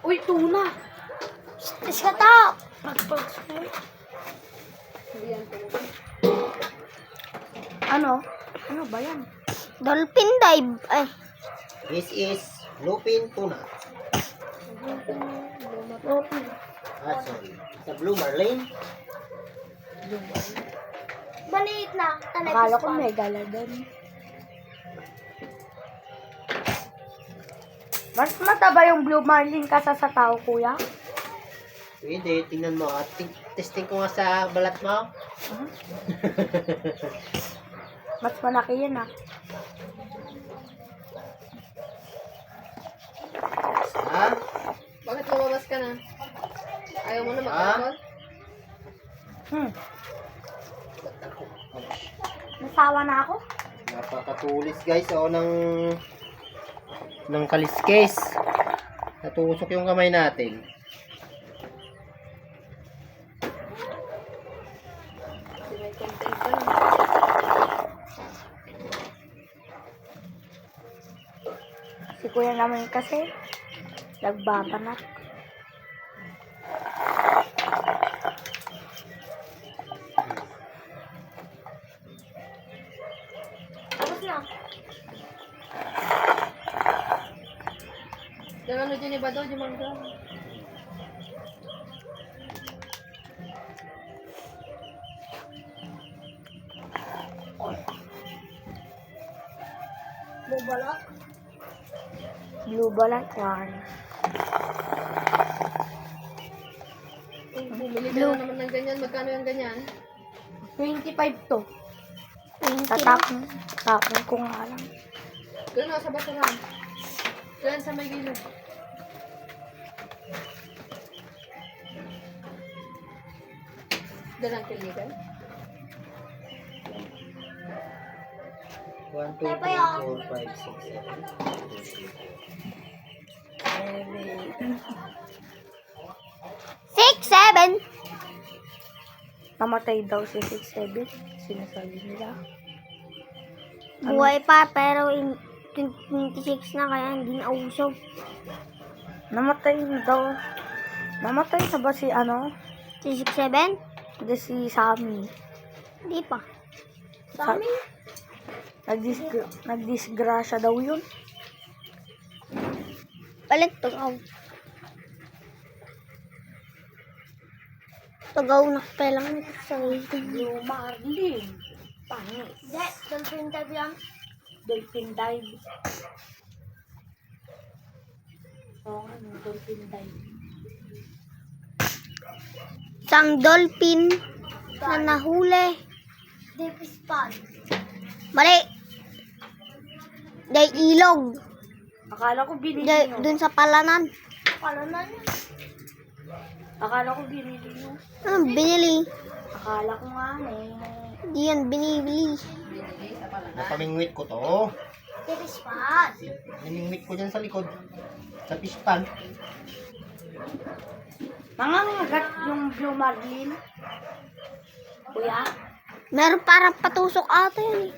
Uy, tuna. Shut up! Ano? Ano ba yan? Dolphin dive. Ay, This is lupin tuna. Sorry. Sa blue marlin. maliit na. Akala ko may galadon. Mas mataba yung blue marlin kasa sa tao, kuya? Pwede, tingnan mo. Testing ko nga sa balat mo. Mas malaki yan, ah. Ha? Bakit lumabas ka na? Ayaw mo na mag-alcohol? Nasawa na ako. Napakatulis guys. O ng kaliskes. Natusok yung kamay natin. May content ka na. Si kuya naman kasi nagbabanak. Tapos na. Diyan ano dyan iba daw, di mangga. Bubalak. Blue balat one. Kung bumili ka na naman ng ganyan, magkano yung ganyan? 25 to. 20 Tatapon ko nga lang. Doon o, sa basurahan. Doon sa may gilid. Doon ang kiligan. 1, 2, 3, 4, 5, 6, 7. 6, 7. Namatay daw si 6'7". Sinasabi nila. Buhay pa, pero 26 na kaya hindi na usog. Namatay na daw. Namatay na ba si ano? Si 6, 7? Hindi si Sammy. Hindi pa. Sammy? Nagdisgrasya daw yun. Palit tugaw. Tugaw na pelang nito sa waiting. Blue marlin. Pangit. Hindi, dolphin dive yan. Dolphin dive. Oo, ano, dolphin dive. Isang dolphin na nahuli. Deep spot. Mali. Day ilog. Akala ko binili nyo. Dun sa palanan. Akala ko binili nyo. Ano binili? Akala ko nga eh. Hindi yan binibili. Napamingwit ko to. Deep spot. Namingwit ko dyan sa likod. Sa fish pan. Nangangagat yung blue marlin. Kuya? Meron parang patusok ata yan eh.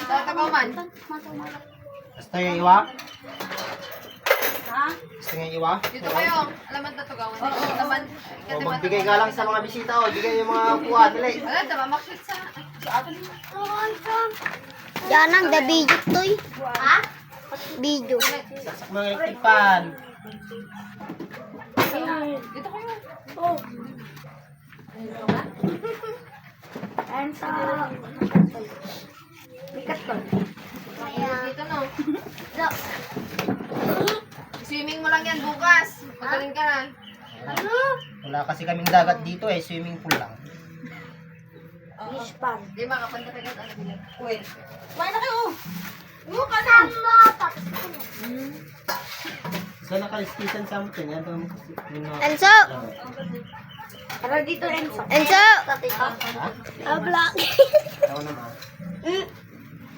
Tatabaw man. Gusto yung iwa? Ha? Gusto yung iwa? Dito kayo. Alaman na tugawan. Alaman. O, magbigay ka lang sa mga bisita. O, bigay yung mga kuha nila eh. Wala, damamaksit sa atin. Yan ang the video to eh. Ha? Video. Sa mga electric pan. Dito kayo. Oh. And sa... Bikat to. Dito no. Swimming mo lang yan bukas. Magaling ka na. Wala kasi kaming dagat dito eh. Swimming pool lang. Fish pan. Di makapunta ka agad. Uy. Kumain na kayo. Buka sama. Saan nakaliskisan sa amin? Yan doon. Enzo! Tara dito, Enzo. Enzo! Ha? Abla. Ako naman.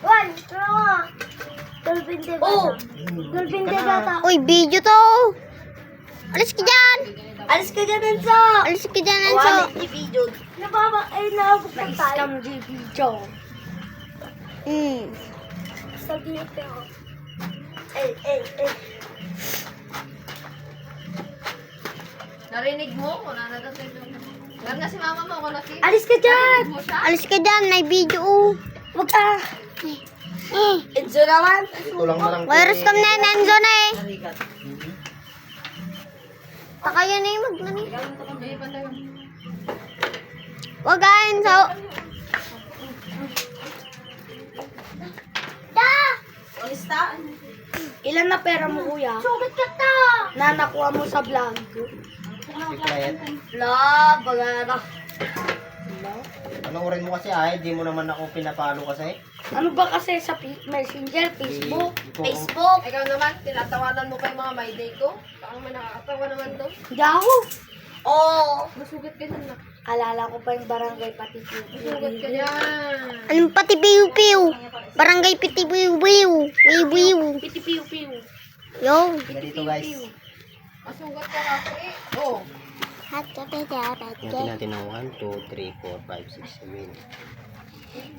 One, tara. Dolphin dive. Oh! Dolphin dive ata. Uy, video to. Alis ka dyan. Alis ka dyan, Enzo! Alis ka dyan, Enzo. video. Naabot na tayo. Na-scam video. Hmm. Sa dito. Narinig mo? Wala na daw sa'yo. Yan nga si mama mo, kung nakita. Alis ka dyan! Narinig mo siya? Alis ka dyan, may video. Huwag ka. Enzo naman. Ito lang na lang. Virus kam na Enzo na eh. Narigat. Taka yun eh, magnani. Hindi, pantay mo. Huwag ka Enzo. Ilan na pera mo, kuya? Sugit ka ta. Na nakuha mo sa vlog. Quiet. La, bagara. Anong orin mo kasi ay, di mo naman ako pinapalo kasi. Ano ba kasi sa Messenger, Facebook? Facebook. Ikaw naman, tinatawanan mo pa yung mga my day ko. Parang may nakakatawa naman doon. Yahoo! Oo. Masugat ka dyan na. Alala ko pa yung barangay pati Masugat ka dyan. Anong pati piw-piw? Barangay piti piw-piw. Piw-piw. Piti piu-piu. Yo. Tiga dito guys. Masugat ka kasi. Oh. Tingnan natin ng 1, 2, 3, 4, 5, 6, 7.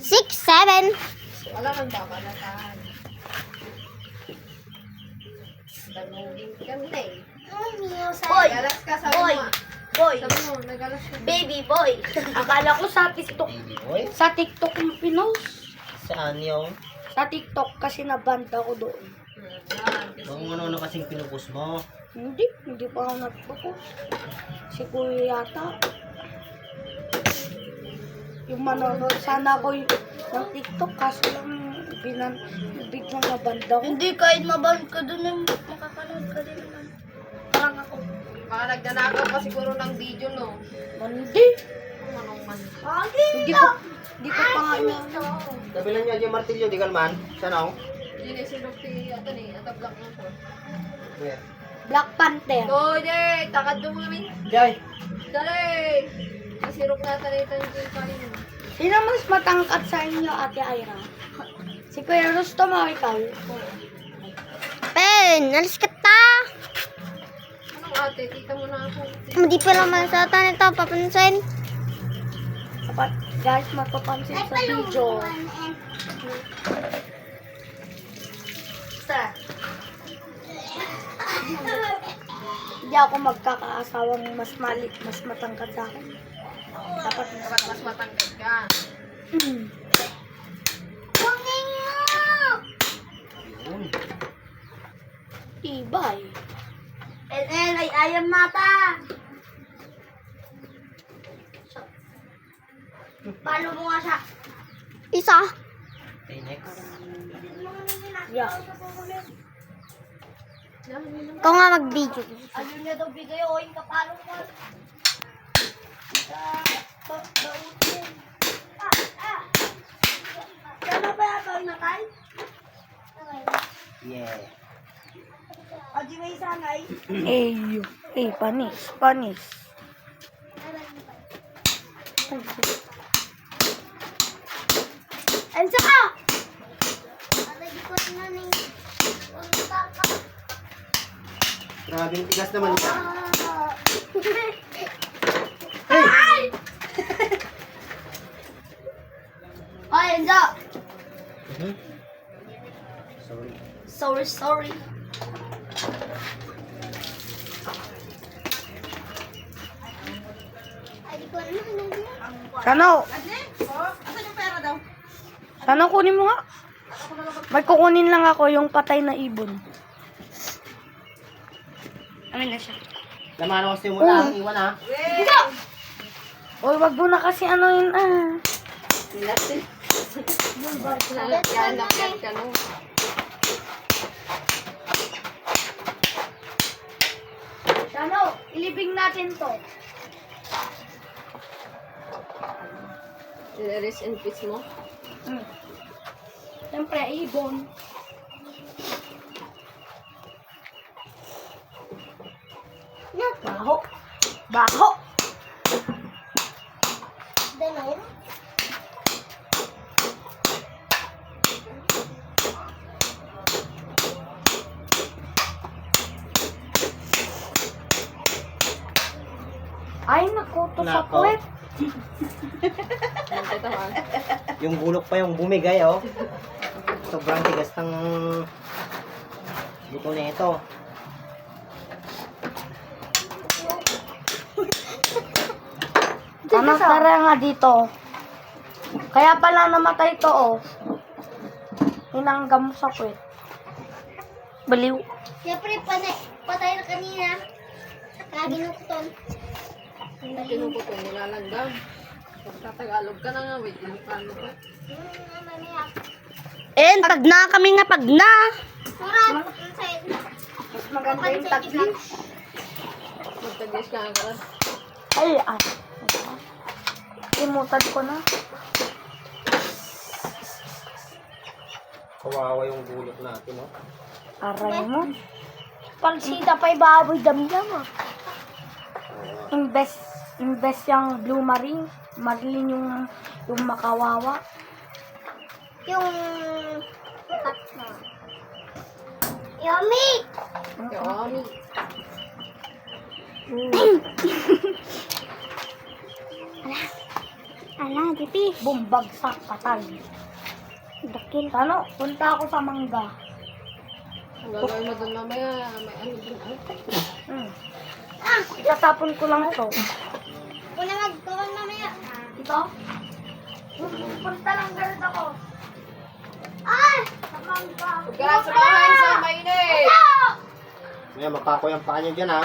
6, 7. Wala kang babalatan. Tanungin ka na eh. Boy! Galas ka, sabi Boy! mo. Boy! Sabi mo, nagalas ka. Baby boy! Akala ko sa TikTok. Baby boy. Sa TikTok yung pinost. Saan yung? Sa TikTok kasi nabanta ko doon. Yan. Kung ano kasing pinupos mo. Hindi pa ako nagpo-post. Si kuya yata. Yung manonood sana ako ng TikTok kaso lang biglang nabanda ko. Hindi, kahit maband ka doon makakanood ka din naman. Parang ako. Baka nagnanakaw pa siguro ng video, no? Hindi. Anong man. Hindi ko pa nga ina. Kabilan niya yung martilyo, di kalman. Saan ako? Hindi na sinok si ito ni, ito black na to. Where? Black Panther. Toye, takad mo kami. Jai! Dali! Masirok na talita yung kain. Sino mas matangkat sa inyo, Ate Ira? Si Kuya Rustom o ikaw? Pen, alis ka ta. Anong ate? Tita mo na ako. Hindi pa naman sa ito papansin. Dapat, guys, magpapansin sa video. Hindi ako magkakaasawang mas matangkad sa akin. Dapat Dapat mas matangkad ka. Yun. Ibay. ay ayam mata. Paano mo nga siya? Isa. Okay, next. Yeah. Ikaw nga mag-video. Ano niya daw bigay o yung kapalo mo? Kaya ba yata yung nakay? Yeah. Adi may sanay? Panis. Ansa ka? Grabe yung tigas naman siya. Ay, Enzo! Mhm. Sorry. Sorry. Sana? Asan yung pera daw? Sana kunin mo nga. May kukunin lang ako yung patay na ibon. Amin na siya. Laman ako sa mo lang, iwan ha. Uy, wag mo na kasi ano yun Lalagyan ka, no? Sana, ilibing natin to. Rest in peace mo. Siyempre, ibon. Baho. Baho. Ay, naku, to sa Nako. puwet. Nagtatawan. Yung gulok pa yung bumigay, oh. Sobrang tigas ng Ito na ito. Ano tara nga dito? Kaya pala namatay to, oh. Tinanggam sa kwet. Baliw. Siyempre, patay na kanina. Kaginukton. Kinukuto, nilalanggam. Pagtatagalog ka na nga, wait lang, paano ka? Pag na kami nga, pag na. Surat! Mas maganda yung taglis. Magtagis ka nga ka. Ay, ay. Imutan ko na. Kawawa yung gulot natin, no? Aray mo. Pagsita pa ibaboy dami mo. Invest yung Blue Marine. Marine yung makawawa. Yung... Yummy! Yummy. Ala, dipi. Bumbagsak, patay. Dakil. Ano? Punta ako sa mangga. Ang gagawin mo doon mamaya, may ano doon. Itatapon ko lang ito. Una magtuwang mamaya. Ito? Punta lang ganun ako. Ay! Sa mangga. Huwag ka lang sa bahay sa mainit! Ngayon, mapako yung paa nyo dyan, ha?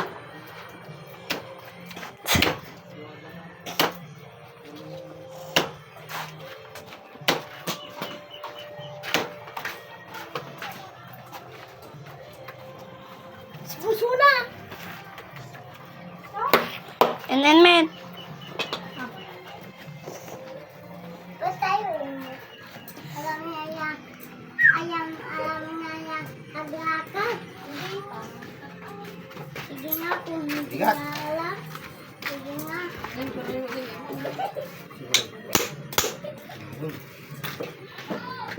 Puso na! And then, man. Basta tayo alam niya naglakad. Sige nga kung hindi Bigat. alam. Sige nga.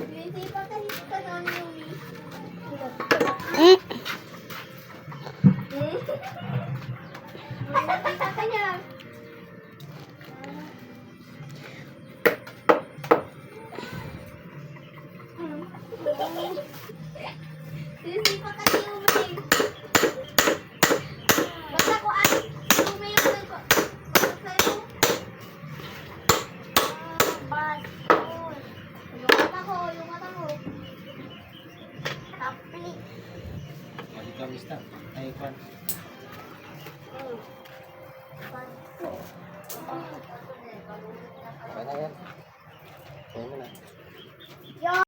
Hindi pa kanina ka na Nakita ka niya. Sisi pa kasi umay. Basta ko ay umay yung ko. Bas. Yung mata ko. Tapi. Balik ka, mister. Ay, kwan.